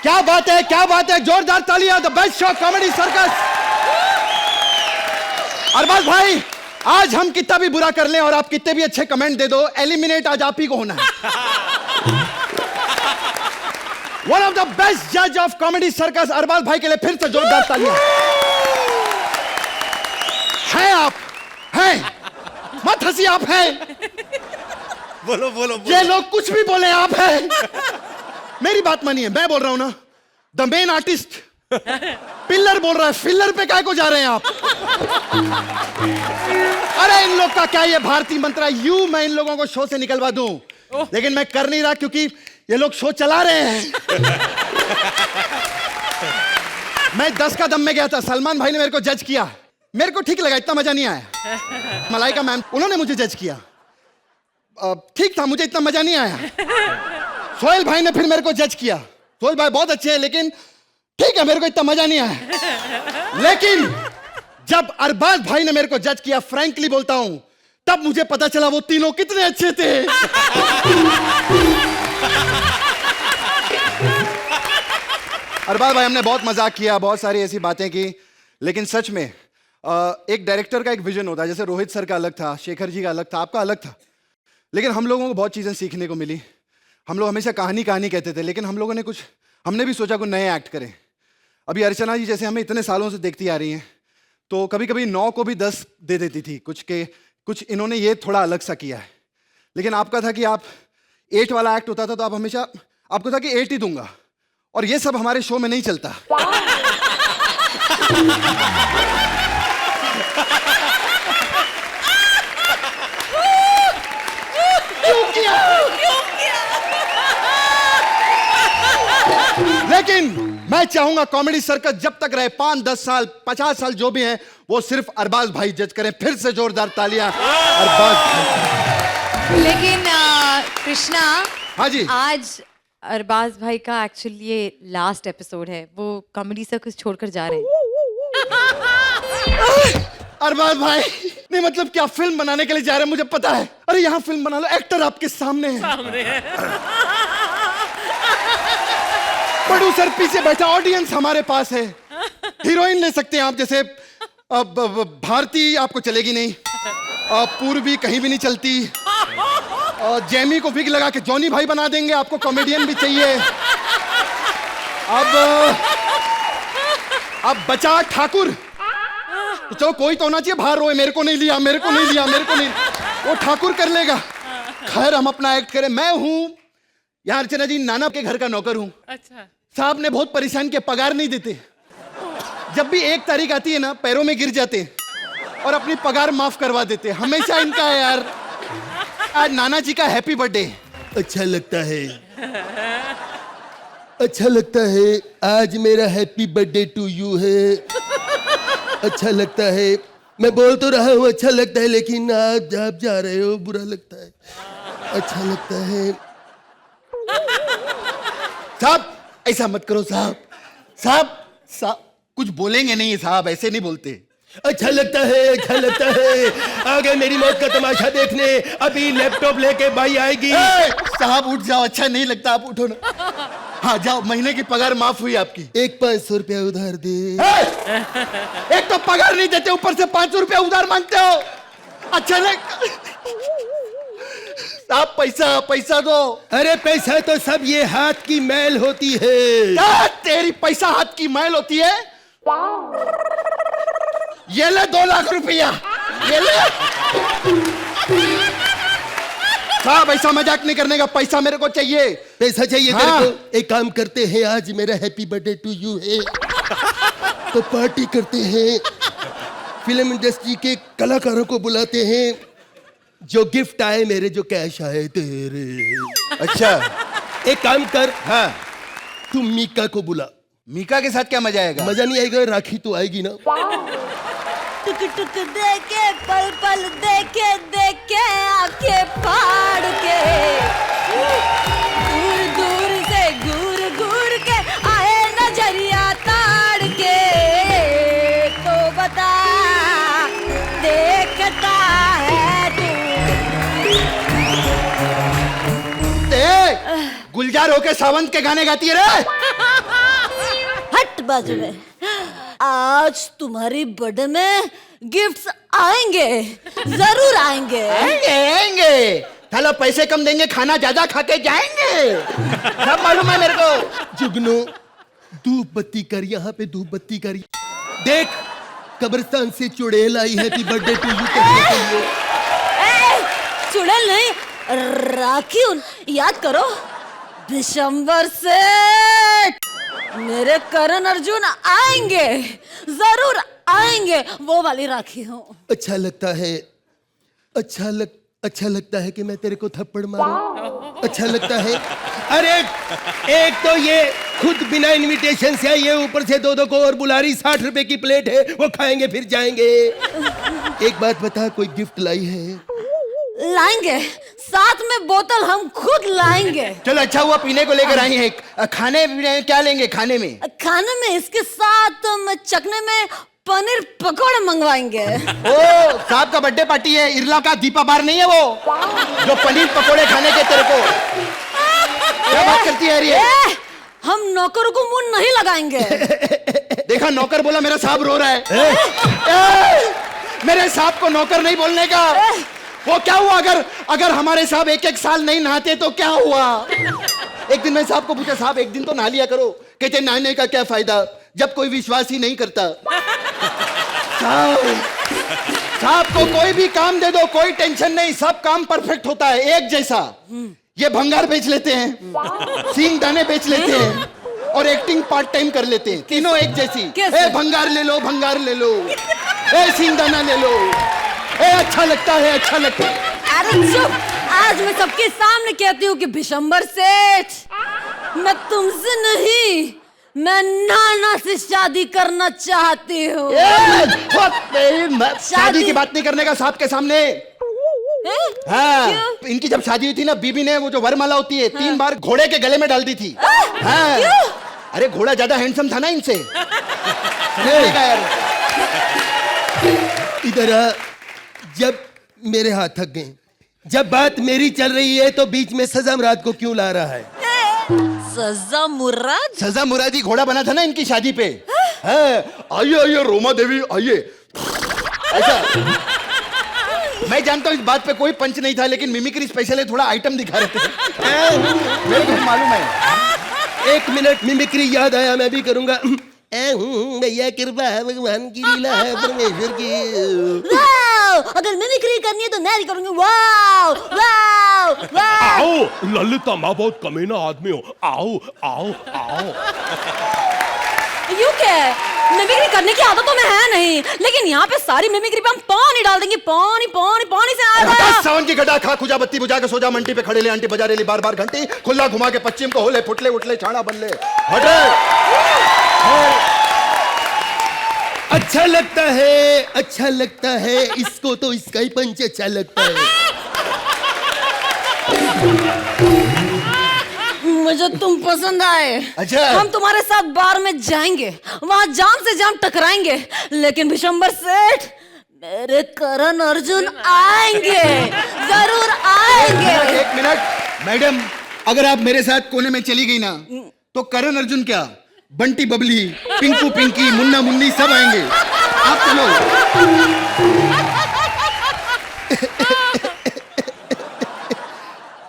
क्या बात है, क्या बात है, जोरदार तालियां। The best show comedy circus. Arbaaz भाई, आज हम कितना भी बुरा कर लें और आप कितने भी अच्छे कमेंट दे दो, एलिमिनेट आज आप ही को होना है। वन ऑफ द बेस्ट जज ऑफ कॉमेडी सर्कस अरबाज भाई के लिए फिर से जोरदार तालियां। हैं आप, हैं, मत हंसी, आप हैं। बोलो बोलो, बोलो। ये लोग कुछ भी बोले, आप हैं। मेरी बात मानिए, मैं बोल रहा हूं ना, द मेन आर्टिस्ट पिल्लर बोल रहा है, फिल्लर पे काय को जा रहे हैं आप? अरे इन लोग का क्या ये भारतीय मंत्र है, यूं मैं इन लोगों को शो से निकलवा दूं, लेकिन मैं कर नहीं रहा क्योंकि ये लोग शो चला रहे हैं। मैं 10 का दम में गया था, सलमान भाई ने मेरे को जज किया, मेरे को ठीक लगा, इतना मजा नहीं आया। मलाइका मैम, उन्होंने मुझे जज किया, ठीक था, मुझे इतना मजा नहीं आया। सोहेल भाई ने फिर मेरे को जज किया, सोहेल भाई बहुत अच्छे हैं लेकिन ठीक है, मेरे को इतना मजा नहीं आया। लेकिन जब अरबाज भाई ने मेरे को जज किया, फ्रैंकली बोलता हूं, तब मुझे पता चला वो तीनों कितने अच्छे थे। अरबाज भाई, हमने बहुत मजाक किया, बहुत सारी ऐसी बातें की, लेकिन सच में एक डायरेक्टर का एक विजन होता है। जैसे रोहित सर का अलग था, शेखर जी का अलग था, आपका अलग था, लेकिन हम लोगों को बहुत चीजें सीखने को मिली। हम लोग हमेशा कहानी कहानी कहते थे, लेकिन हम लोगों ने हमने भी सोचा कुछ नए एक्ट करें। अभी अर्चना जी जैसे हमें इतने सालों से देखती आ रही हैं, तो कभी कभी 9 को भी 10 दे देती थी, कुछ इन्होंने ये थोड़ा अलग सा किया है। लेकिन आपका था कि आप 8 वाला एक्ट होता था तो आप हमेशा, आपको था कि 8 ही दूंगा, और ये सब हमारे शो में नहीं चलता। लेकिन मैं चाहूंगा कॉमेडी सर्कस जब तक रहे, 5, 10 साल, 50 साल जो भी हैं, वो सिर्फ अरबाज भाई जज करें। फिर से जोरदार तालियां अरबाज भाई। लेकिन कृष्णा, हाँ जी, आज अरबाज भाई का एक्चुअली ये लास्ट एपिसोड है, वो कॉमेडी सर्कस छोड़कर जा रहे हैं। अरबाज भाई नहीं, मतलब क्या फिल्म बनाने के लिए जा रहे हैं, मुझे पता है। अरे यहाँ फिल्म बना लो, एक्टर आपके सामने है, प्रोड्यूसर पीछे बैठा, ऑडियंस हमारे पास है, हीरोइन ले सकते हैं आप, जैसे भारती आपको चलेगी नहीं, पूर्वी कहीं भी नहीं चलती, जैमी को विग लगा के जॉनी भाई बना देंगे, आपको कॉमेडियन भी चाहिए। अब बचा ठाकुर, तो चलो कोई तो होना चाहिए, बाहर रोए, मेरे को नहीं लिया, मेरे को नहीं लिया, मेरे को नहीं, वो ठाकुर कर लेगा। खैर हम अपना एक्ट करें। मैं हूं यार अर्चना जी, नाना के घर का नौकर हूं। अच्छा। साहब ने बहुत परेशान किया, पगार नहीं देते, जब भी 1 तारीख आती है ना, पैरों में गिर जाते और अपनी पगार माफ करवा देते, हमेशा इनका है यार। आज नाना जी का हैप्पी बर्थडे। अच्छा लगता है, अच्छा लगता है, आज मेरा हैप्पी बर्थडे टू यू है। अच्छा लगता है, मैं बोल तो रहा हूँ अच्छा लगता है, लेकिन आप जा रहे हो, बुरा लगता है। अच्छा लगता है। साहब ऐसा मत करो साहब, साहब कुछ बोलेंगे नहीं साहब, ऐसे नहीं बोलते। अच्छा लगता है, अच्छा लगता है, आ गए मेरी मौत का तमाशा देखने, अभी लैपटॉप लेके बाई आएगी। साहब उठ जाओ, अच्छा नहीं लगता, आप उठो ना। हाँ जाओ, महीने की पगार माफ हुई आपकी। एक 500 रुपया उधार दे। एक तो पगार नहीं देते, ऊपर से 500 रुपया उधार मांगते हो। अच्छा नहीं साहब, पैसा दो। अरे पैसा तो सब ये हाथ की मैल होती है। क्या तेरी पैसा हाथ की मैल होती है? ये ले 2 लाख रुपया, ये ले। साहब ऐसा मजाक नहीं करने का, पैसा मेरे को चाहिए। पैसा चाहिए हाँ। तेरे को? एक काम करते हैं, आज मेरा हैप्पी बर्थडे टू यू है, तो पार्टी करते हैं, फिल्म इंडस्ट्री के कलाकारों को बुलाते हैं, जो गिफ्ट आए मेरे, जो कैश आए तेरे। अच्छा एक काम कर, हाँ, तू मीका को बुला। मीका के साथ क्या मजा आएगा? मजा नहीं आएगा, राखी तो आएगी ना। टुक टुक देखे, पल पल देखे देखे, आंखें फाड़ के, दूर दूर से घूर घूर के आए, नजरिया ताड़ के, तो बता देखता है तू। गुलजार होके सावंत के गाने गाती है रे। हट बाजू में। आज तुम्हारी बर्थडे में गिफ्ट्स आएंगे, जरूर आएंगे। आएंगे। चलो पैसे कम देंगे, खाना ज्यादा खा के जाएंगे, सब मालूम है मेरे को। जुगनू धूप बत्ती कर, यहाँ पे धूप बत्ती कर। देख कब्रिस्तान से चुड़ैल आई, हैप्पी बर्थडे टू यू कहने के लिए। चुड़ैल नहीं, राखी। याद करो, दिसंबर से मेरे करण अर्जुन आएंगे, जरूर आएंगे। वो वाली राखी हूँ। अच्छा लगता है, अच्छा लगता है कि मैं तेरे को थप्पड़ मारूं। अच्छा लगता है। अरे एक तो ये खुद बिना इनविटेशन से आई है, ऊपर से दो को और बुला रही। 60 रुपए की प्लेट है, वो खाएंगे फिर जाएंगे। एक बात बता, कोई गिफ्ट लाई है? लाएंगे, साथ में बोतल हम खुद लाएंगे। चलो अच्छा हुआ पीने को लेकर आई है। खाने में क्या लेंगे? खाने में इसके साथ हम चखने में पनीर पकौड़े मंगवाएंगे। ओ साहब का बर्थडे पार्टी है, इरला का दीपा बार नहीं है वो जो पनीर पकौड़े खाने के तेरे को। क्या बात करती है ये? हम नौकरों को मुंह नहीं लगाएंगे। देखा, नौकर बोला, मेरा साहब रो रहा है। मेरे साहब को नौकर नहीं बोलने का। वो क्या हुआ अगर हमारे साहब एक साल नहीं नहाते तो क्या हुआ? एक दिन मैं साहब को पूछा, साहब एक दिन तो नहा लिया करो। कहते नहाने का क्या फायदा जब कोई विश्वास ही नहीं करता। साहब को कोई भी काम दे दो, कोई टेंशन नहीं, सब काम परफेक्ट होता है, एक जैसा। ये भंगार बेच लेते हैं, सींग दाने बेच लेते हैं और एक्टिंग पार्ट टाइम कर लेते हैं, तीनों एक जैसी। ए भंगार ले लो, भंगार ले लो, ए सींग दाना ले लो, ए अच्छा लगता है, अच्छा लगता है। अरे चुप, आज मैं सबके सामने कहती हूँ कि बिशंबर सेठ, मैं तुमसे नहीं, मैं नाना से शादी करना चाहती हूँ। शादी की बात नहीं करने का साहब के सामने। हाँ, इनकी जब शादी हुई थी ना, बीबी ने वो जो वरमाला होती है, 3 बार घोड़े के गले में डाल दी थी। हाँ, अरे घोड़ा ज्यादा हैंडसम था ना इनसे। इधर आ, जब मेरे हाथ थक गए, जब बात मेरी चल रही है तो बीच में सजा मुराद को क्यों ला रहा है? सजा मुराद? सजा मुरादी घोड़ा बना था ना इनकी शादी पे। आइए आइए रोमा देवी आइए। ऐसा मैं जानता हूँ इस बात पे कोई पंच नहीं था, लेकिन मिमिक्री स्पेशल है, थोड़ा आइटम दिखा रहे थे। मेरे को मालूम है। 1 मिनट, मिमिक्री याद आया, मैं भी करूंगा। भैया कृपा है, भगवान की लीला है, परमेश्वर की। अगर मिमिक्री करनी है तो मैं भी करूंगी। Wow wow wow. आओ ललिता, मैं बहुत कमीना आदमी हूँ। आओ आओ आओ। यू क्या है? मिमिक्री करने की आदत तो मैं है नहीं, लेकिन यहाँ पे सारी मिमिक्री पे हम पानी डाल देंगे। पानी पानी पानी से आएगा। सावन की घटा खा, खुजा बत्ती बुझा के सोजा, मंटी पे खड़े ले, आंटी बजा ले बार बार घंटी, खुला घुमा के पश्चिम को होले, फुटले उठले, छाड़ा बन ले, हटे। अच्छा लगता है, अच्छा लगता है, इसको तो इसका ही पंच अच्छा लगता है। मुझे तुम पसंद आए। अच्छा। हम तुम्हारे साथ बार में जाएंगे, वहां जाम से जाम टकराएंगे, लेकिन बिशंबर सेठ, मेरे करण अर्जुन आएंगे, जरूर आएंगे। 1 मिनट मैडम, अगर आप मेरे साथ कोने में चली गई ना, तो करण अर्जुन क्या, बंटी बबली, पिंकू पिंकी, मुन्ना मुन्नी सब आएंगे। आप चलो।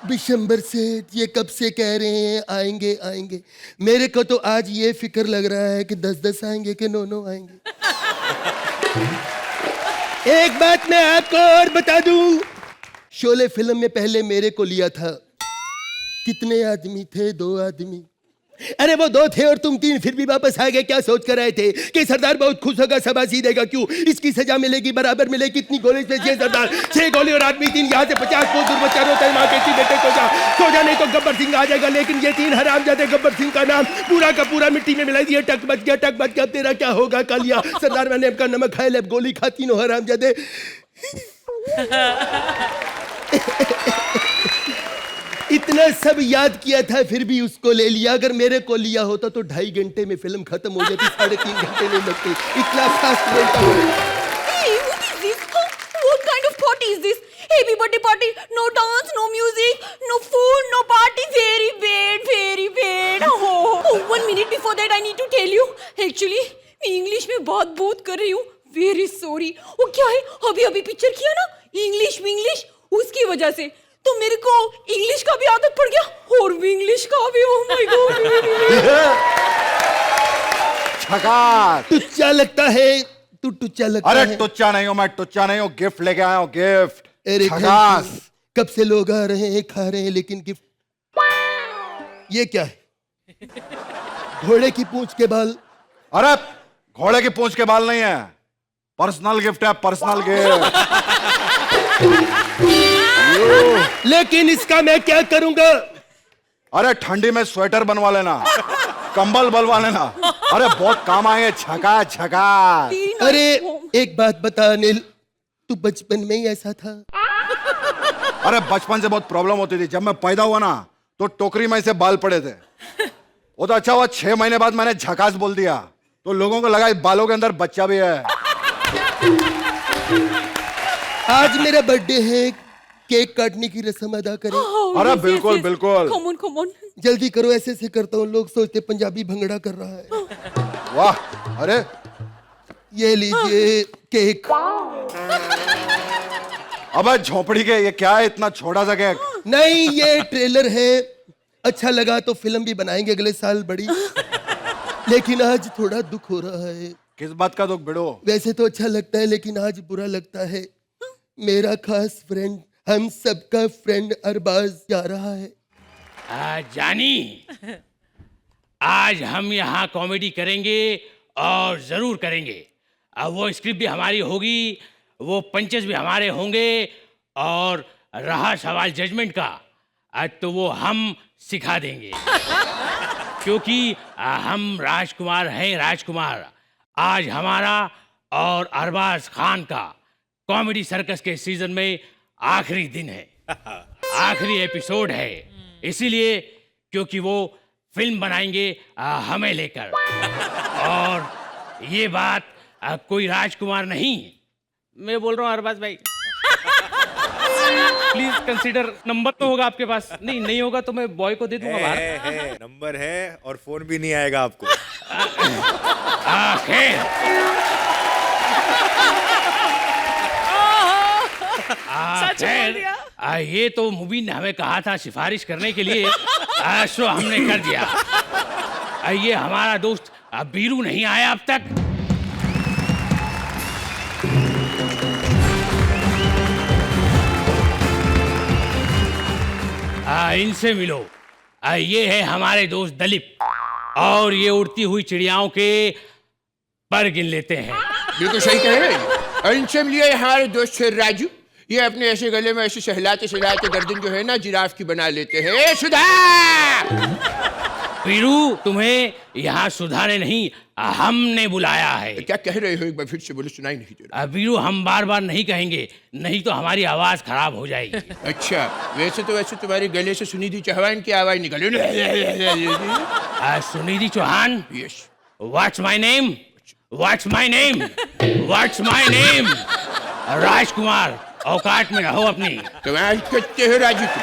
बिशंबर सेठ, ये कब से कह रहे हैं आएंगे आएंगे। मेरे को तो आज ये फिक्र लग रहा है कि 10-10 आएंगे कि 9-9 आएंगे। एक बात मैं आपको और बता दूं, शोले फिल्म में पहले मेरे को लिया था। कितने आदमी थे? 2 आदमी। अरे वो 2 थे और तुम 3, फिर भी वापस आ गए। क्या सोच कर आए थे कि सरदार बहुत खुश होगा, शाबाशी देगा? क्यों? इसकी सजा मिलेगी, बराबर मिलेगी। कितनी गोली पे 6 सरदार, 6 गोली और आदमी 3, यहाँ से 50 को दूर बच्चा रोता है, माँ कहती बेटे सो जा नहीं तो गब्बर सिंह आ जाएगा। लेकिन ये 3 हरामजादे, गब्बर सिंह का नाम पूरा का पूरा मिट्टी में मिला दिया। टक बच गया, तेरा क्या होगा कालिया? सरदार मैंने आपका नमक खाए, ले गोली खा, तीनों हरामजादे। इतना सब याद किया था, फिर भी उसको ले लिया। अगर मेरे को लिया होता तो 2.5 घंटे में फिल्म खत्म हो जाती, 3.5 घंटे नहीं लगते। इतना फास्ट बोलता हूँ। Hey, what is this? What kind of party is this? Happy birthday party, no dance, no music, no food, no party. Very bad, very bad. Oh, 1 minute before that I need to tell you. Actually, मैं English में बहुत बोध कर रही हूँ. Very sorry. वो क्या है? अभी पिक्चर किया ना, इंग्लिश उसकी वजह से तो मेरे को इंग्लिश का भी आदत पड़ गया और भी इंग्लिश का भी. Oh my God. झकास. टुच्चा लगता है, तू टुच्चा लगता है. अरे टुच्चा नहीं हूं मैं, टुच्चा नहीं हूं. गिफ्ट लेके आया हूं, गिफ्ट. अरे झकास. कब से लोग आ रहे हैं, खा रहे हैं, लेकिन गिफ्ट ये क्या है? घोड़े की पूंछ के बाल. अरे घोड़े की पूंछ के बाल नहीं है, पर्सनल गिफ्ट है, पर्सनल गिफ्ट. लेकिन इसका मैं क्या करूंगा? अरे ठंडी में स्वेटर बनवा लेना, कंबल बनवा लेना. अरे बहुत काम आएंगे. झकास झकास. अरे एक बात बता अनिल, तू बचपन में ही ऐसा था? अरे बचपन से बहुत प्रॉब्लम होती थी. जब मैं पैदा हुआ ना तो टोकरी में से बाल पड़े थे. वो तो अच्छा हुआ 6 महीने बाद मैंने झकास बोल दिया तो लोगों को लगा इस बालों के अंदर बच्चा भी है. आज मेरा बर्थडे है, केक काटने की रस्म अदा करें. अरे बिल्कुल बिल्कुल. Come on. जल्दी करो, ऐसे करता हूँ लोग सोचते पंजाबी भंगड़ा कर रहा है. वाह. अरे ये लीजिए केक. अबे झोपड़ी के ये क्या है इतना छोटा सा केक? नहीं, ये ट्रेलर है. अच्छा लगा तो फिल्म भी बनाएंगे अगले साल बड़ी. लेकिन आज थोड़ा दुख हो रहा है. किस बात का दुख बिड़ो? वैसे तो अच्छा लगता है लेकिन आज बुरा लगता है. मेरा खास फ्रेंड, हम सबका फ्रेंड अरबाज जा रहा है. जानी, आज हम यहाँ कॉमेडी करेंगे और जरूर करेंगे. वो स्क्रिप्ट भी हमारी होगी, वो पंचेस भी हमारे होंगे और रहा सवाल जजमेंट का तो वो हम सिखा देंगे. क्योंकि हम राजकुमार हैं, राजकुमार. आज हमारा और अरबाज खान का कॉमेडी सर्कस के सीजन में आखिरी दिन है, आखिरी एपिसोड है. इसीलिए क्योंकि वो फिल्म बनाएंगे हमें लेकर. और ये बात कोई राजकुमार नहीं, मैं बोल रहा हूँ अरबाज भाई. Please consider. नंबर तो होगा आपके पास? नहीं होगा तो मैं बॉय को दे दूंगा बाहर. है, नंबर है और फोन भी नहीं आएगा आपको. खैर, ये तो मूवी ने हमें कहा था सिफारिश करने के लिए, सो हमने कर दिया. ये हमारा दोस्त बीरू नहीं आया अब तक. इनसे मिलो. ये है हमारे दोस्त दलीप और ये उड़ती हुई चिड़ियाओं के पर गिन लेते हैं. बिल्कुल सही कह रहे हैं. और इनसे मिलिए हमारे दोस्त है राजू. ये अपने ऐसे गले में ऐसे सहलाते सहलाते गर्दन जो है ना जिराफ की बना लेते हैं. ए सुधा! वीरू, तुम्हें यहाँ सुधा ने नहीं, हमने बुलाया है. क्या कह रहे हो? एक बार फिर से बोलो, सुनाई नहीं दे रहा. वीरू, हम बार बार नहीं कहेंगे, नहीं तो हमारी आवाज खराब हो जाएगी. अच्छा, वैसे तुम्हारे गले से सुनिधि चौहान की आवाज निकली. Sunidhi Chauhan? Yes. What's my name? What's my name? What's my name? Rajkumar, औकात में रहो अपनी. कमाल करते हो राजू तुम.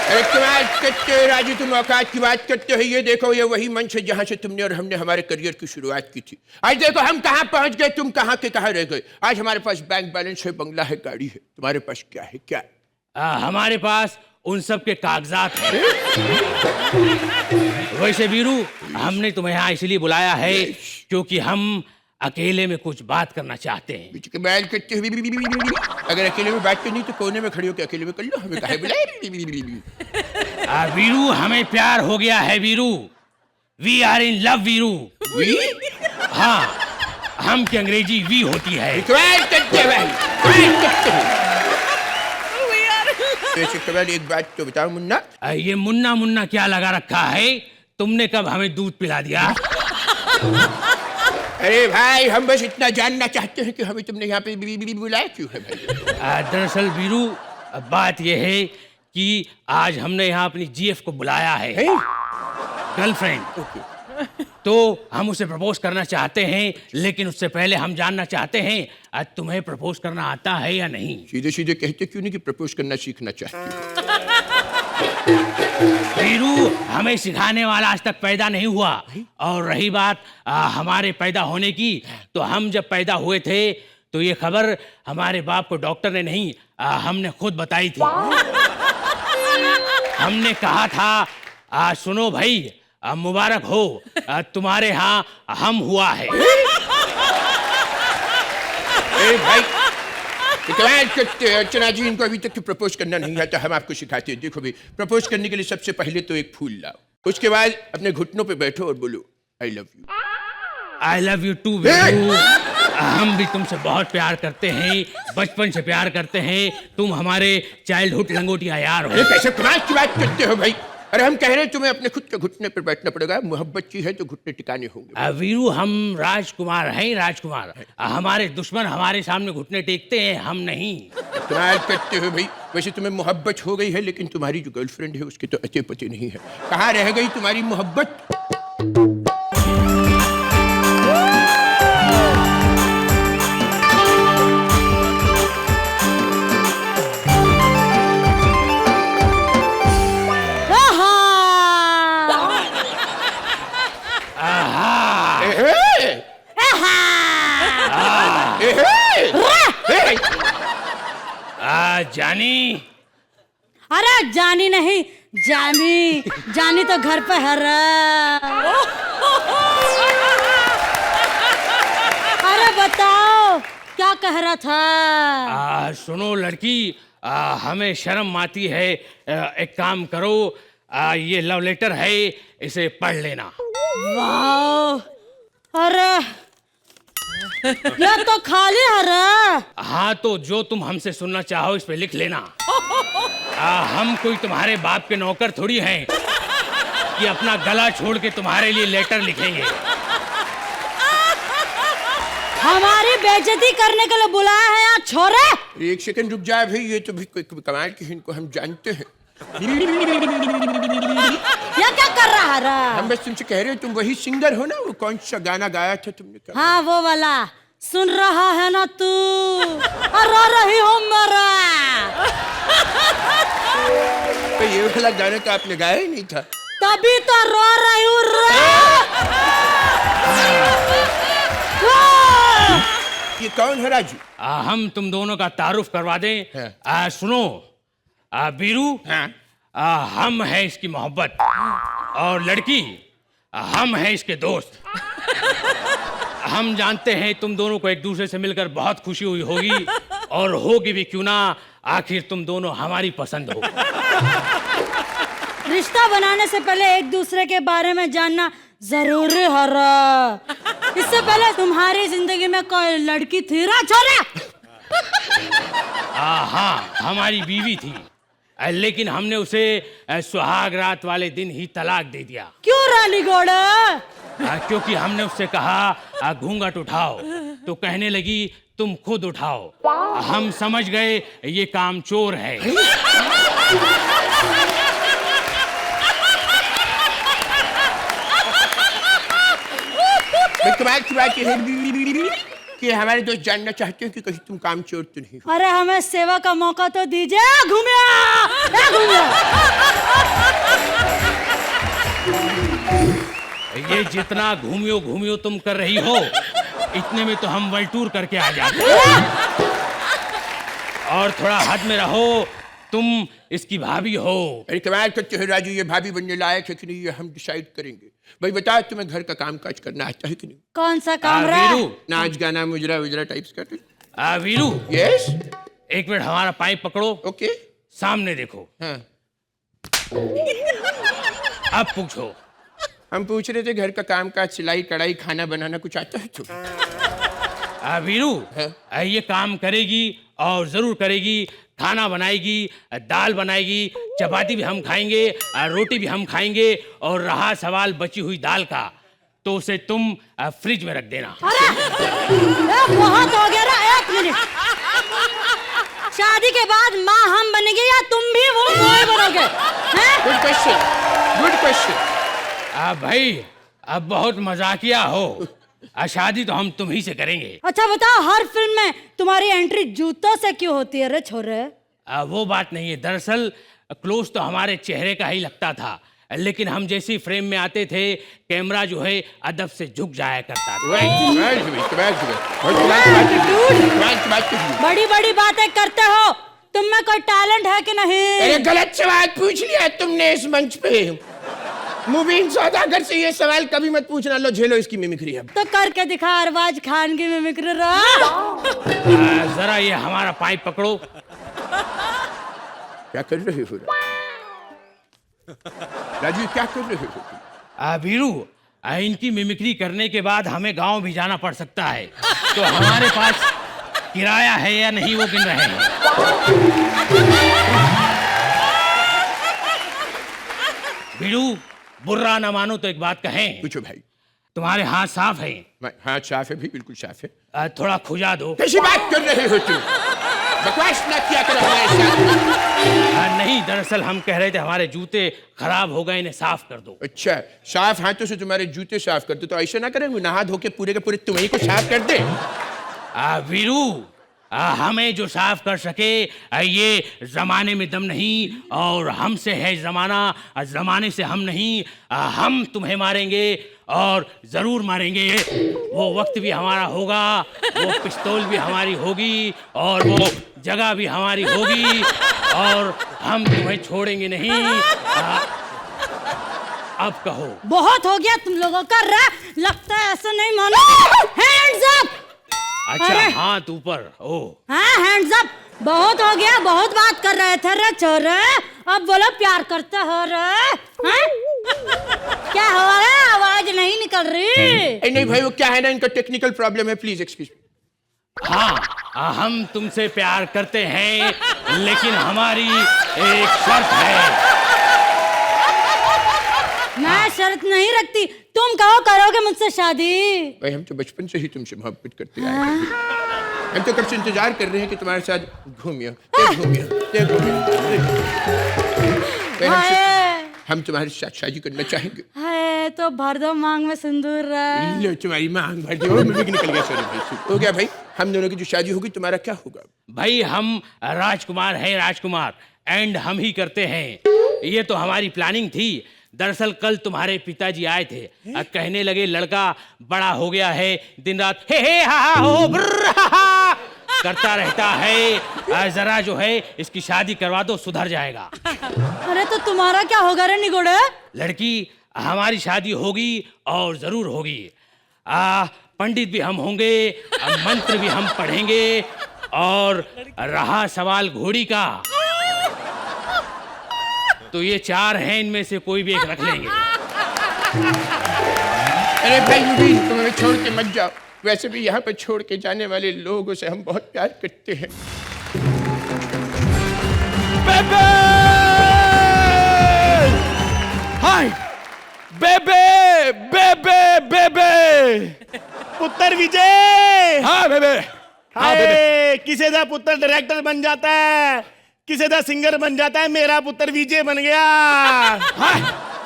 अरे कमाल करते हो राजू तुम, औकात की बात करते हो. ये देखो, ये वही मंच है जहाँ से तुमने और हमने हमारे करियर की शुरुआत की थी. आज देखो हम कहाँ पहुँच गए, तुम कहाँ के कहाँ रह गए. आज हमारे पास बैंक बैलेंस है, बंगला है, गाड़ी है. तुम्हारे पास क्या है? क्या? हमारे पास उन सब के कागजात हैं. वैसे वीरू, हमने तुम्हें यहाँ इसलिए बुलाया है क्योंकि हम अकेले में कुछ बात करना चाहते हैं. कमाल करते हो. अगर अकेले में बात करनी तो कोने में खड़ी होकर अकेले में कर लो. हमें काहे बुलाए? वीरू, हमें प्यार हो गया है Veeru. We are in love Veeru. We? हाँ, हम की अंग्रेजी वी होती है. कमाल करते हो. एक बात तो बताओ मुन्ना. ये मुन्ना मुन्ना क्या लगा रखा है? तुमने कब हमें दूध पिला दिया? अरे भाई, हम बस इतना जानना चाहते हैं कि हमें तुमने यहाँ पे बुलाया क्यों है भाई? दरअसल वीरू, बात यह है कि आज हमने यहाँ अपनी जीएफ को बुलाया है, गर्लफ्रेंड. तो हम उसे प्रपोज करना चाहते हैं, लेकिन उससे पहले हम जानना चाहते हैं आज तुम्हें प्रपोज करना आता है या नहीं. सीधे सीधे कहते क्यों नहीं कि प्रपोज करना सीखना चाहते हो? वीरू हमें सिखाने वाला आज तक पैदा नहीं हुआ। और रही बात हमारे पैदा होने की, तो हम जब पैदा हुए थे तो ये खबर हमारे बाप को डॉक्टर ने नहीं, हमने खुद बताई थी। हमने कहा था सुनो भाई, मुबारक हो, तुम्हारे यहाँ हम हुआ है। ए भाई, कमाल करते हो अर्चना जी, इनको अभी तक प्रपोज करना नहीं आता, हम आपको सिखाते हैं। देखो भाई, प्रपोज करने के लिए सबसे पहले तो एक फूल लाओ, उसके बाद अपने घुटनों पे बैठो और बोलो I love you. I love you too Veeru, हम भी तुमसे बहुत प्यार करते हैं, बचपन से प्यार करते हैं, तुम हमारे चाइल्डहुड लंगोटिया यार हो। कैसे कमाल की बात करते हो भाई? अरे हम कह रहे हैं तुम्हें अपने खुद के घुटने पर बैठना पड़ेगा, मोहब्बत की है तो घुटने टिकाने होंगे। वीरू हम राजकुमार हैं, राजकुमार। हमारे दुश्मन हमारे सामने घुटने टेकते हैं, हम नहीं। कमाल करते हो भाई। वैसे तुम्हें मोहब्बत हो गई है, लेकिन तुम्हारी जो गर्लफ्रेंड है उसके तो अते पते नहीं है। कहाँ रह गई तुम्हारी मोहब्बत? जानी? अरे जानी नहीं, जानी। जानी तो घर पे है रे। अरे बताओ क्या कह रहा था? सुनो लड़की, हमें शर्म आती है, एक काम करो, ये लव लेटर है, इसे पढ़ लेना। वाह, अरे ये तो खाली है रे। हाँ तो जो तुम हमसे सुनना चाहो इस पे लिख लेना। हम कोई तुम्हारे बाप के नौकर थोड़ी हैं कि अपना गला छोड़ के तुम्हारे लिए लेटर लिखेंगे। हमारी बेइज्जती करने के लिए बुलाया है यहाँ छोरे? एक सेकंड रुक जाए भाई, ये तो भी कोई कमाल की है, इनको हम जानते हैं। ये क्या कर रहा है? हम बस तुमसे कह रहे हैं, तुम वही सिंगर हो ना, वो कौन सा गाना गाया था तुमने? क्या? हाँ वो वाला, सुन रहा है ना तू, और रो रही हूँ मेरा। तो ये वाला गाना तो आपने गाया ही नहीं था। तभी तो रो रही हूँ ये कौन है राजू? हम तुम दोनों का तारुफ करवा दें। हाँ। सुनो बीरू, हाँ। हम हैं इसकी मोहब्बत, और लड़की हम हैं इसके दोस्त। हम जानते हैं तुम दोनों को एक दूसरे से मिलकर बहुत खुशी हुई होगी, और होगी भी क्यों ना, आखिर तुम दोनों हमारी पसंद हो। रिश्ता बनाने से पहले एक दूसरे के बारे में जानना जरूरी है रा। इससे पहले तुम्हारी जिंदगी में कोई लड़की थी रा छोरा? हाँ, हमारी बीवी थी, लेकिन हमने उसे सुहाग रात वाले दिन ही तलाक दे दिया। क्यों रानी घोड़ा? क्योंकि हमने उससे कहा घूंघट उठाओ, तो कहने लगी तुम खुद उठाओ। हम समझ गए ये काम चोर है। कमाल की बात है कि हमारे दोस्त जानना चाहते हैं कि कहीं तुम काम चोर तो नहीं हो। अरे हमें सेवा का मौका तो दीजिए। घूमिया ये जितना घूमियो घूमियो तुम कर रही हो, इतने में तो हम वर्ल्ड टूर करके आ जाते। और थोड़ा हद में रहो, तुम इसकी भाभी हो। अरे कमाल करते हो राजू, ये भाभी बनने लायक है कि नहीं ये हम डिसाइड करेंगे। भाई बता, तुम्हें घर का काम काज करना आता है कि नहीं? कौन सा काम रहा? वीरू, नाच गाना मुजरा उजरा टाइप्स का। वीरू, यस, एक मिनट हमारा पाइप पकड़ो, ओके। सामने देखो। हाँ, अब पूछो। हम पूछ रहे थे घर का काम काज, सिलाई कढ़ाई, खाना बनाना कुछ आता है तुम्हें? वीरू, हाँ? ये काम करेगी और जरूर करेगी। खाना बनाएगी, दाल बनाएगी, चपाती भी हम खाएंगे, रोटी भी हम खाएंगे, और रहा सवाल बची हुई दाल का, तो उसे तुम फ्रिज में रख देना। अरे बहुत हो गया ना, 1 मिनट। शादी के बाद माँ हम बनेंगे या तुम भी वो बनोगे? Good question, good question. भाई अब बहुत मजाकिया हो, शादी तो हम तुम ही से करेंगे। अच्छा बताओ, हर फिल्म में तुम्हारी एंट्री जूतों से क्यों होती है रे छोरे? वो बात नहीं है, दरअसल क्लोज तो हमारे चेहरे का ही लगता था, लेकिन हम जैसी फ्रेम में आते थे कैमरा जो है अदब से झुक जाया करता था। बड़ी बड़ी बातें करते हो, तुम में कोई टैलेंट है कि नहीं? अरे गलत सवाल पूछ लिया तुमने इस मंच पे। मुबीन सौदागर से ये सवाल कभी मत पूछना। लो झेलो इसकी मिमिक्री अब। तो करके दिखा अरबाज खान की मिमिक्री। जरा ये हमारा पाइप पकड़ो। क्या कर रहे हो राजू, क्या कर रहे हो? वीरू, इनकी मिमिक्री करने के बाद हमें गांव भी जाना पड़ सकता है, तो हमारे पास किराया है या नहीं वो गिन रहे हैं। वीरू, बुर्रा ना मानो तो एक बात कहें। पूछो भाई। तुम्हारे हाथ साफ है? हाथ साफ है भी, बिल्कुल साफ है। थोड़ा खुजा दो। कैसी बात कर रहे हो तुम? बकवास ना किया करो हमारे साथ। नहीं, दरअसल हम कह रहे थे हमारे जूते खराब हो गए, इन्हें साफ कर दो। अच्छा, साफ हाथों से तुम्हारे जूते साफ कर दो तो ऐसा ना करेंगे, नहा धो के पूरे के पूरे तुम्हें को साफ कर दे। वीरू, हमें जो साफ कर सके ये जमाने में दम नहीं, और हमसे है जमाना, जमाने से हम नहीं। हम तुम्हें मारेंगे और जरूर मारेंगे। वो वक्त भी हमारा होगा, वो पिस्तौल भी हमारी होगी, और वो जगह भी हमारी होगी, और हम तुम्हें छोड़ेंगे नहीं। अब कहो। बहुत हो गया तुम लोगों का रे, लगता है ऐसा नहीं मानो। Hands up. अच्छा, हाथ ऊपर। ओ हाँ, हैंड्स अप। बहुत हो गया, बहुत बात कर रहे थे रे छोरे, अब बोलो प्यार करते हो रे। हाँ? क्या हो रहा है, आवाज नहीं निकल रही? नहीं भाई, वो क्या है ना, इनका टेक्निकल प्रॉब्लम है, प्लीज एक्सक्यूज मी। हाँ, हम तुमसे प्यार करते हैं, लेकिन हमारी एक शर्त है। मैं शर्त नहीं रखती, तुम कहो करोगे मुझसे शादी? भाई हम तो बचपन से ही तुमसे मोहब्बत करते आए हैं। हम तो कब से इंतजार कर रहे हैं कि तुम्हारे साथ घूमियो, हम तुम्हारे साथ शादी करना चाहेंगे। है तो भर दो मांग में सिंदूर रे। लो तुम्हारी मांग भर दी। निकल गया, सॉरी भाई। हो गया भाई, हम दोनों की जो शादी होगी तुम्हारा क्या होगा? भाई हम राजकुमार हैं, राजकुमार, एंड हम ही करते हैं। ये तो हमारी प्लानिंग थी। दरअसल कल तुम्हारे पिताजी आए थे, कहने लगे लड़का बड़ा हो गया है, दिन रात हे हा हा हो ब्र हा हा करता रहता है, जरा जो है इसकी शादी करवा दो, सुधर जाएगा। अरे तो तुम्हारा क्या होगा रे निगोड़े? लड़की, हमारी शादी होगी और जरूर होगी। पंडित भी हम होंगे, मंत्र भी हम पढ़ेंगे, और रहा सवाल घोड़ी का, तो ये 4 हैं, इनमें से कोई भी एक रख लेंगे। अरे भाई मुबीन, तुम हमें छोड़ के मत जाओ। वैसे भी यहाँ पर छोड़ के जाने वाले लोगों से हम बहुत प्यार करते हैं। बेबे! हाय! बेबे! बेबे! बेबे! पुत्र विजय। हाँ बेबे। हाँ बेबे। हाय, किसी दा पुत्र डायरेक्टर बन जाता है, किसी दा सिंगर बन जाता है, मेरा पुत्र विजय बन गया। हाय!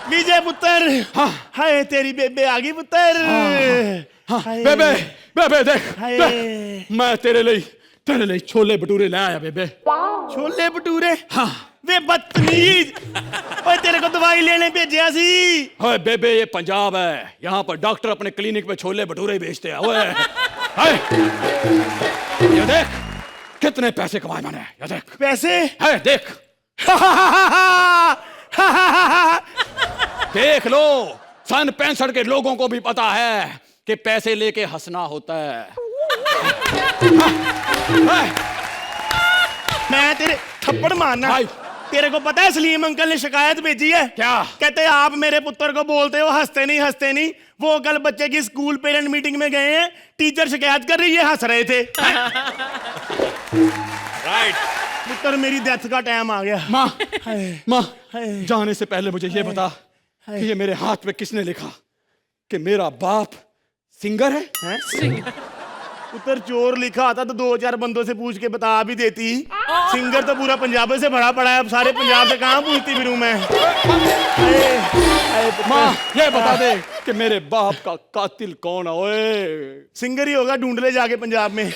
विजय पुत्र। हाँ। हाय, तेरी बेबे आ गई पुत्र। हाँ, हाय। बेबे! बेबे देख, हाय। देख, मैं तेरे लिए छोले भटूरे ले आया बेबे। छोले भटूरे? हाँ। वे बदतमीज, ओए तेरे को दवाई लेने भेजा सी। ओए बेबे, ये पंजाब है, यहाँ पर डॉक्टर अपने क्लिनिक में छोले भटूरे बेचते हैं। ओए, हाय! ये देख कितने पैसे कमाए मैंने, ये देख। पैसे? है देख। देख लो, सन 65 के लोगों को भी पता है कि पैसे लेके हंसना होता है। मैं तेरे थप्पड़ मारना। भाई। तेरे को पता है सलीम अंकल ने शिकायत भेजी है? क्या? कहते हैं आप मेरे पुत्र को बोलते हो हंसते नहीं। वो कल बच्चे की स्कूल पेरेंट मीटिंग में गए हैं, टीचर शिकायत कर रही है, हंस रहे थे। राइट। पुत्र मेरी डेथ का टाइम आ गया। माँ जाने से पहले मुझे ये बता कि ये मेरे हाथ में किसने लिखा कि मेरा बाप सिंगर है? पुत्र चोर लिखा आता तो 2-4 बंदों से पूछ के बता भी देती। सिंगर तो पूरा पंजाब से भरा पड़ा है, अब सारे पंजाब से कहाँ पूछती फिरूं मैं? माँ ये बता दे कि मेरे बाप का कातिल कौन है? ओए सिंगर ही होगा, ढूंढ ले जाके पंजाब में।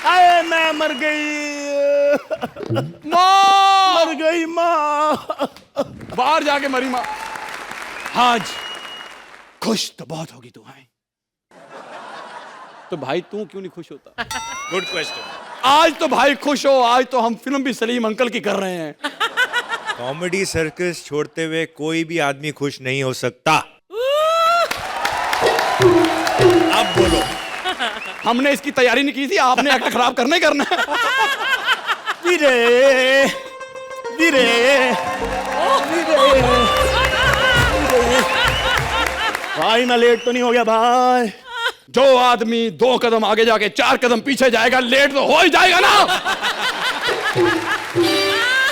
अरे मैं मर गई, माँ! मर गई माँ। बाहर जाके मरी माँ। आज खुश तो बहुत होगी तू है, तो भाई तू क्यों नहीं खुश होता? Good question. आज तो भाई खुश हो, आज तो हम फिल्म भी सलीम अंकल की कर रहे हैं। कॉमेडी सर्कस छोड़ते हुए कोई भी आदमी खुश नहीं हो सकता। अब बोलो। हमने इसकी तैयारी नहीं की थी, आपने एक्ट खराब करना ही करना है। धीरे धीरे भाई मैं लेट तो नहीं हो गया भाई? जो आदमी 2 कदम आगे जाके 4 कदम पीछे जाएगा, लेट तो हो ही जाएगा ना।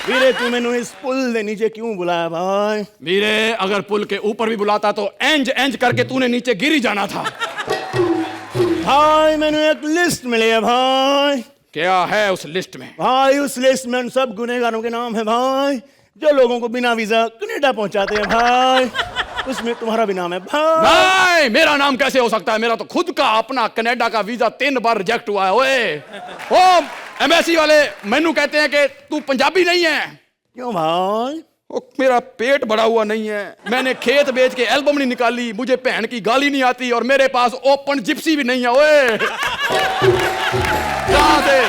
वीरे तू मैंने इस पुल दे नीचे क्यों बुलाया भाई? वीरे अगर पुल के ऊपर भी बुलाता तो एंज एंज करके तूने नीचे गिर ही जाना था। भाई मैंने एक लिस्ट मिली है भाई। क्या है उस लिस्ट में? भाई उस लिस्ट में उन सब गुनहगारों के नाम है भाई, जो लोगों को बिना वीजा कनाडा पहुंचाते हैं भाई। उसमें तुम्हारा भी नाम है भाई। नहीं, मेरा नाम कैसे हो सकता है? मेरा तो खुद का अपना कनाडा का वीजा 3 बार रिजेक्ट हुआ है। ओए ओ एम्बेसी वाले मैनू कहते हैं कि तू पंजाबी नहीं है। क्यों भाई? ओ, मेरा पेट भरा हुआ नहीं है, मैंने खेत बेच के एल्बम नहीं निकाली, मुझे बहन की गाली नहीं आती और मेरे पास ओपन जिप्सी भी नहीं है। ओए कहां से?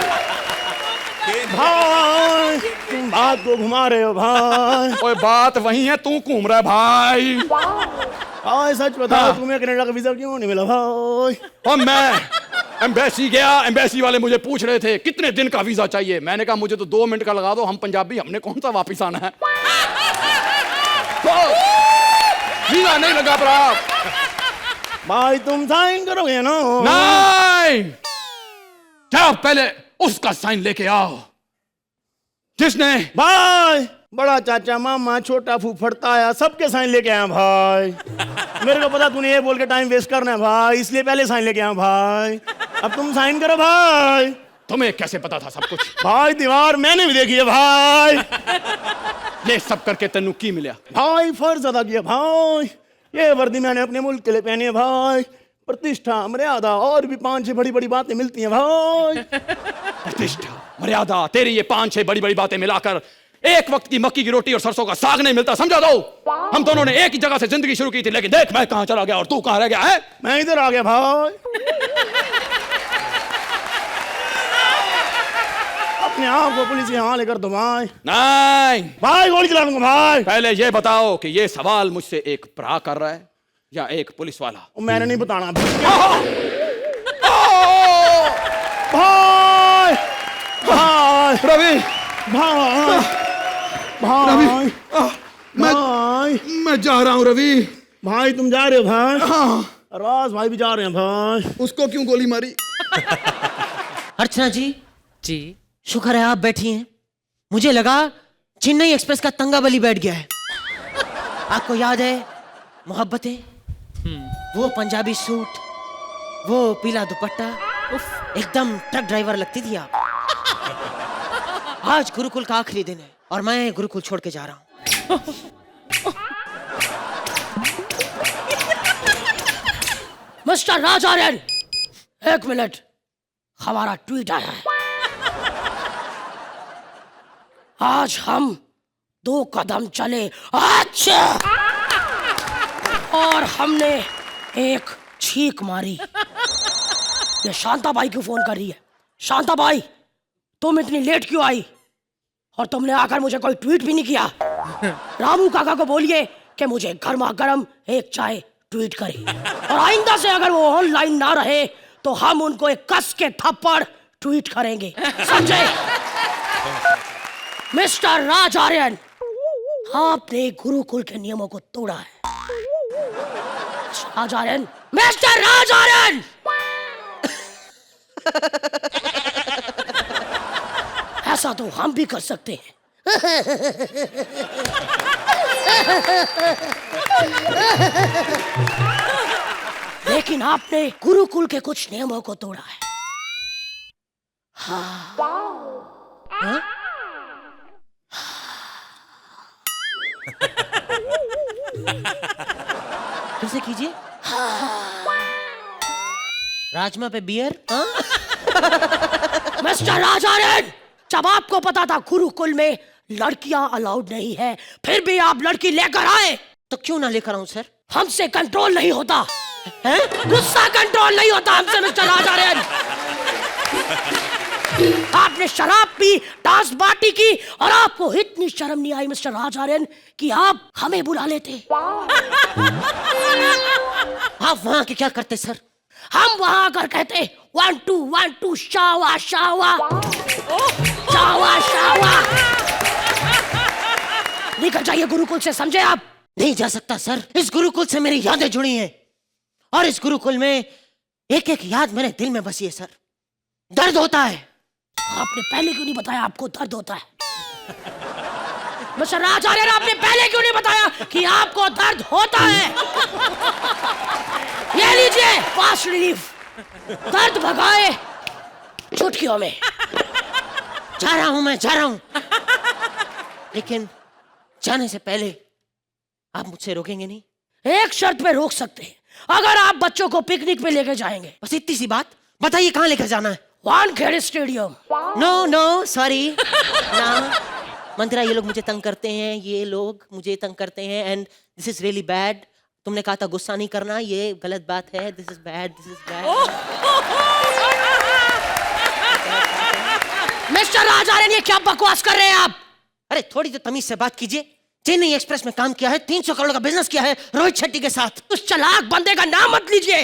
भाई तुम बात को घुमा रहे हो भाई। ओए बात वही है, तू घूम रहा है भाई। भाई सच बताओ तुम्हें कनाडा का वीजा क्यों नहीं मिला भाई? और मैं एम्बेसी गया, एम्बेसी वाले मुझे पूछ रहे थे कितने दिन का वीजा चाहिए। मैंने कहा मुझे तो 2 मिनट का लगा दो, हम पंजाबी, हमने कौन सा वापिस आना है। तो वीजा नहीं लगा पर आप। भाई तुम साइन करोगे ना? नहीं, क्या पहले उसका साइन लेके आओ जिसने। भाई बड़ा चाचा मामा छोटा फूफड़ ताया सबके साइन लेके आया भाई। मेरे को पता तूने ये बोल के टाइम वेस्ट करना है भाई, इसलिए पहले साइन लेके आया भाई। अब तुम साइन करो भाई। तुम्हें कैसे पता था सब कुछ? भाई दीवार मैंने भी देखी है भाई। ये सब करके तेनू की मिला? भाई फर्ज अदा किया भाई। ये वर्दी मैंने अपने मुल्क के लिए पहनी है भाई। प्रतिष्ठा मर्यादा और भी 5-6 बड़ी बड़ी बातें मिलती हैं भाई। प्रतिष्ठा मर्यादा, तेरी ये 5-6 बड़ी बड़ी बातें मिलाकर एक वक्त की मक्की की रोटी और सरसों का साग नहीं मिलता, समझा दो। हम दोनों ने एक ही जगह से जिंदगी शुरू की थी, लेकिन देख मैं कहां चला गया और तू कहां रह गया है। मैं इधर आ गया भाई। अपने आप को पुलिस यहाँ लेकर दो भाई। नहीं भाई गोली चला दूंगा भाई। पहले ये बताओ कि ये सवाल मुझसे एक प्रा कर रहा है या एक पुलिस वाला? मैंने नहीं बताना भाई। भाई रवि, भाई भाई भाई मैं जा रहा हूं रवि। भाई तुम जा रहे हो भाई? हाँ। राज भाई भी जा रहे हैं भाई। उसको क्यों गोली मारी? अर्चना जी शुक्र है आप बैठी हैं। मुझे लगा चेन्नई एक्सप्रेस का तंगा बली बैठ गया है। आपको याद है मोहब्बतें, वो पंजाबी सूट, वो पीला दुपट्टा, एकदम ट्रक ड्राइवर लगती थी आप। आज गुरुकुल का आखिरी दिन है और मैं गुरुकुल छोड़ के जा रहा हूं। मिस्टर राज आर्यन, 1 मिनट, हमारा ट्वीट आया है। आज हम 2 कदम चले अच्छा और हमने एक छींक मारी। ये शांता बाई क्यों फोन कर रही है? शांता बाई तुम इतनी लेट क्यों आई? और तुमने आकर मुझे कोई ट्वीट भी नहीं किया। रामू काका को बोलिए कि मुझे गर्मा गर्म एक चाय ट्वीट करे और आइंदा से अगर वो ऑनलाइन ना रहे तो हम उनको एक कस के थप्पड़ ट्वीट करेंगे, समझे? मिस्टर राज आर्यन, आपने गुरुकुल के नियमों को तोड़ा है। राज आर्यन, मिस्टर राज आर्यन, ऐसा तो हम भी कर सकते हैं। लेकिन आपने गुरुकुल के कुछ नियमों को तोड़ा है। हाँ। हाँ? फिर से कीजिए। राजमा पे बियर। मिस्टर राज आर्यन, जब आपको पता था गुरुकुल में लड़कियां अलाउड नहीं है, फिर भी आप लड़की लेकर आए। तो क्यों ना लेकर आऊं सर? हमसे कंट्रोल नहीं होता है, गुस्सा कंट्रोल नहीं होता हमसे मिस्टर राजारायन। आपने शराब पी, डांस पार्टी की और आपको इतनी शर्म नहीं आई मिस्टर राजारायन कि आप हमें बुला लेते। आप वहां के क्या करते सर? हम वहां आकर कहते 1 2 1 2 शावा शावा शावा शावा। निकल जाइए गुरुकुल से, समझे आप? नहीं जा सकता सर, इस गुरुकुल से मेरी यादें जुड़ी हैं और इस गुरुकुल में एक एक याद मेरे दिल में बसी है सर। दर्द होता है। आपने पहले क्यों नहीं बताया आपको दर्द होता है? मिस्टर राजारायन, आपने पहले क्यों नहीं बताया कि आपको दर्द होता है? ये लीजिए फास्ट रिलीफ, दर्द भगाए चुटकियों में। जा रहा हूं, मैं जा रहा हूं, लेकिन जाने से पहले आप मुझसे रोकेंगे नहीं? एक शर्त पे रोक सकते हैं, अगर आप बच्चों को पिकनिक पे लेके जाएंगे। बस इतनी सी बात, बताइए कहाँ लेकर जाना है? Wankhede stadium. No no sorry ना मंत्रा, ये लोग मुझे तंग करते हैं, ये लोग मुझे तंग करते हैं and this is really bad. तुमने कहा था गुस्सा नहीं करना, ये गलत बात है। This is bad, this is bad. Mister Rajarayan, ये क्या बकवास कर रहे हैं आप? अरे थोड़ी तो तमीज से बात कीजिए। चेन्नई एक्सप्रेस में काम किया है, 300 करोड़ का बिजनेस किया है रोहित शेट्टी के साथ। उस चालाक बंदे का नाम मत लीजिए।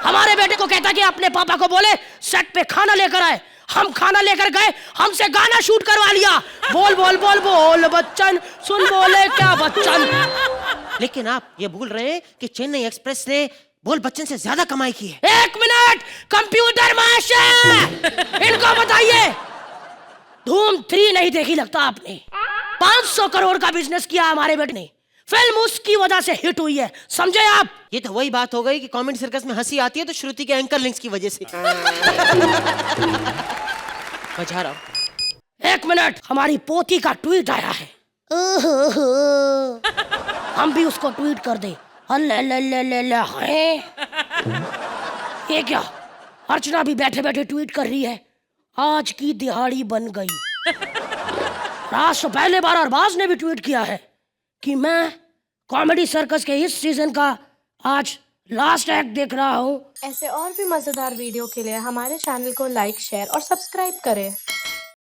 हमारे बेटे को कहता कि अपने पापा को बोले सेट पे खाना लेकर आए। हम खाना लेकर गए, हमसे गाना शूट करवा लिया। बोल बोल बोल बोल बच्चन, सुन बोले क्या बच्चन। लेकिन आप ये भूल रहे हैं कि चेन्नई एक्सप्रेस ने बोल बच्चन से ज्यादा कमाई की है। 1 मिनट, कंप्यूटर मास्टर इनको बताइए, धूम 3 नहीं देखी लगता आपने। 500 करोड़ का बिजनेस किया हमारे बेटे ने, फिल्म उसकी वजह से हिट हुई है, समझे आप? ये तो वही बात हो गई कि कॉमेडी सर्कस में हंसी आती है तो श्रुति के एंकर लिंक्स की वजह से। बजा रहा हूं। 1 मिनट, हमारी पोती का ट्वीट आया है। हम भी उसको ट्वीट कर दे। है ये क्या? अर्चना भी बैठे बैठे ट्वीट कर रही है, आज की दिहाड़ी बन गई। रात से पहले बार अरबाज ने भी ट्वीट किया है कि मैं कॉमेडी सर्कस के इस सीजन का आज लास्ट एक्ट देख रहा हूँ। ऐसे और भी मजेदार वीडियो के लिए हमारे चैनल को लाइक, शेयर और सब्सक्राइब करें।